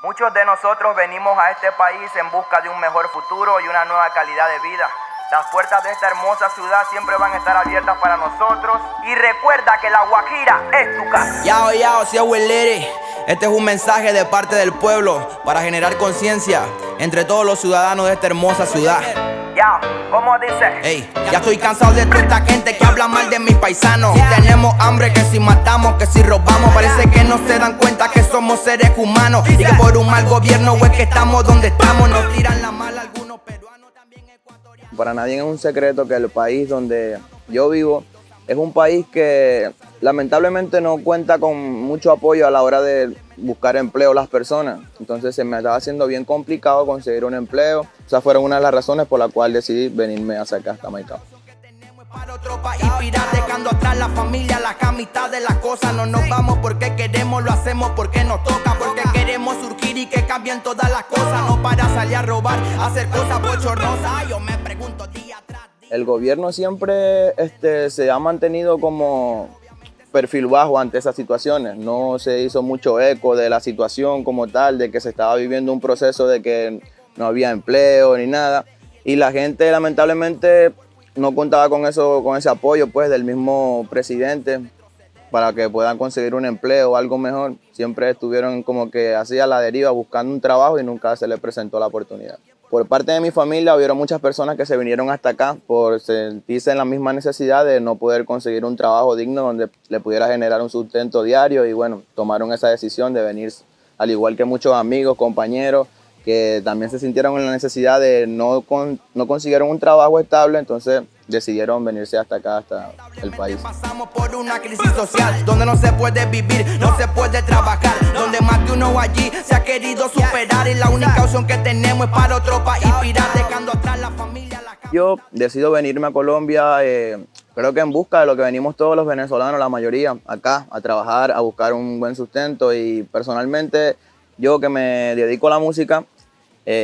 Muchos de nosotros venimos a este país en busca de un mejor futuro y una nueva calidad de vida. Las puertas de esta hermosa ciudad siempre van a estar abiertas para nosotros. Y recuerda que La Guajira es tu casa. Yao, yao, si Lere. Este es un mensaje de parte del pueblo para generar conciencia entre todos los ciudadanos de esta hermosa ciudad. Ya, ¿cómo dice? Ey, ya estoy cansado de toda esta gente que habla mal de mis paisanos. Tenemos hambre, que si matamos, que si robamos. Parece que no se dan cuenta que somos seres humanos y que por un mal gobierno es que estamos donde estamos. Nos tiran la mala algunos peruanos, también ecuatorianos. Para nadie es un secreto que el país donde yo vivo es un país que lamentablemente no cuenta con mucho apoyo a la hora de buscar empleo las personas. Entonces se me estaba haciendo bien complicado conseguir un empleo. Esas fueron una de las razones por la cual decidí venirme hacia acá, hasta Maicao. Para otro país, dejando atrás la familia, la mitad de las cosas. No nos vamos porque queremos, lo hacemos porque nos toca, porque queremos surgir y que cambien todas las cosas. No para salir a robar, hacer cosas bochornosas. Yo me pregunto día tras día. El gobierno siempre se ha mantenido como perfil bajo ante esas situaciones. No se hizo mucho eco de la situación como tal, de que se estaba viviendo un proceso de que no había empleo ni nada. Y la gente lamentablemente no contaba con eso, con ese apoyo pues del mismo presidente para que puedan conseguir un empleo o algo mejor. Siempre estuvieron como que así a la deriva buscando un trabajo y nunca se les presentó la oportunidad. Por parte de mi familia hubieron muchas personas que se vinieron hasta acá por sentirse en la misma necesidad de no poder conseguir un trabajo digno donde le pudiera generar un sustento diario y bueno, tomaron esa decisión de venir, al igual que muchos amigos, compañeros, que también se sintieron en la necesidad de no consiguieron un trabajo estable, entonces decidieron venirse hasta acá, hasta el país. Pasamos por una crisis social donde no se puede vivir, no se puede trabajar, donde más de uno allí se ha querido superar y la única opción que tenemos es para otro país virar, dejando atrás la familia. Yo decido venirme a Colombia, creo que en busca de lo que venimos todos los venezolanos, la mayoría, acá, a trabajar, a buscar un buen sustento y personalmente yo que me dedico a la música,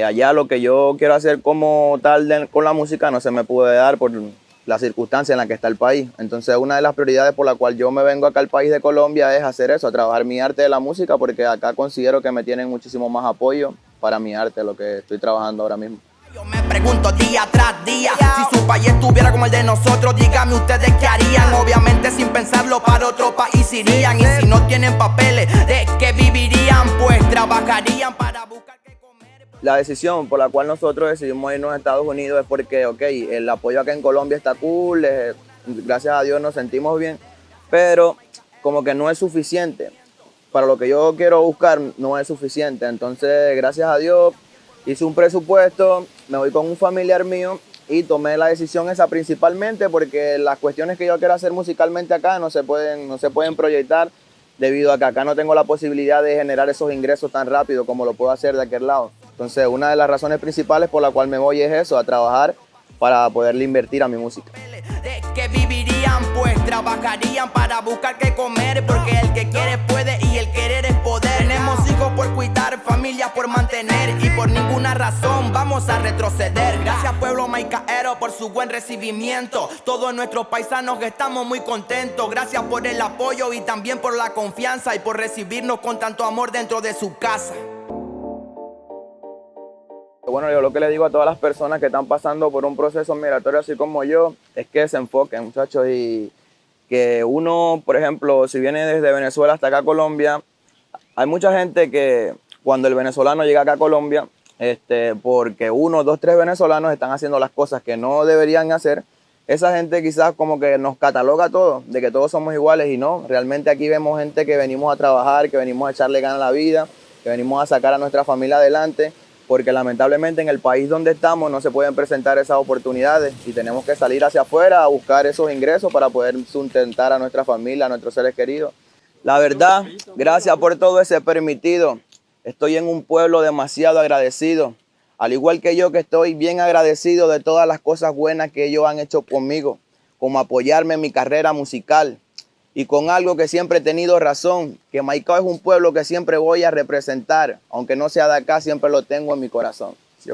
allá lo que yo quiero hacer como tal con la música no se me puede dar por la circunstancia en la que está el país. Entonces una de las prioridades por la cual yo me vengo acá al país de Colombia es hacer eso, a trabajar mi arte de la música, porque acá considero que me tienen muchísimo más apoyo para mi arte, lo que estoy trabajando ahora mismo. Yo me pregunto día tras día, si su país estuviera como el de nosotros, díganme ustedes qué harían. Obviamente sin pensarlo para otro país irían. Y si no tienen papeles, ¿de qué vivirían? Pues trabajarían para buscar qué comer. La decisión por la cual nosotros decidimos irnos a Estados Unidos es porque, el apoyo acá en Colombia está cool, gracias a Dios nos sentimos bien, pero como que no es suficiente. Para lo que yo quiero buscar no es suficiente. Entonces, gracias a Dios, hice un presupuesto, me voy con un familiar mío y tomé la decisión esa principalmente porque las cuestiones que yo quiero hacer musicalmente acá no se pueden proyectar debido a que acá no tengo la posibilidad de generar esos ingresos tan rápido como lo puedo hacer de aquel lado. Entonces, una de las razones principales por la cual me voy es eso, a trabajar para poderle invertir a mi música. ¿De qué vivirían? Pues trabajarían para buscar qué comer, porque el que quiere puede y el querer es poder. Tenemos hijos por cuidar, familias por mantener y por ninguna razón vamos a retroceder. Gracias pueblo maicaero por su buen recibimiento. Todos nuestros paisanos que estamos muy contentos. Gracias por el apoyo y también por la confianza y por recibirnos con tanto amor dentro de su casa. Bueno, yo lo que le digo a todas las personas que están pasando por un proceso migratorio así como yo, es que se enfoquen, muchachos, y que uno, por ejemplo, si viene desde Venezuela hasta acá a Colombia, hay mucha gente que cuando el venezolano llega acá a Colombia, porque 1, 2, 3 venezolanos están haciendo las cosas que no deberían hacer, esa gente quizás como que nos cataloga a todos, de que todos somos iguales y no, realmente aquí vemos gente que venimos a trabajar, que venimos a echarle ganas a la vida, que venimos a sacar a nuestra familia adelante, porque lamentablemente en el país donde estamos no se pueden presentar esas oportunidades y tenemos que salir hacia afuera a buscar esos ingresos para poder sustentar a nuestra familia, a nuestros seres queridos. La verdad, gracias por todo ese permitido. Estoy en un pueblo demasiado agradecido, al igual que yo que estoy bien agradecido de todas las cosas buenas que ellos han hecho conmigo, como apoyarme en mi carrera musical. Y con algo que siempre he tenido razón, que Maicao es un pueblo que siempre voy a representar, aunque no sea de acá, siempre lo tengo en mi corazón. Sí,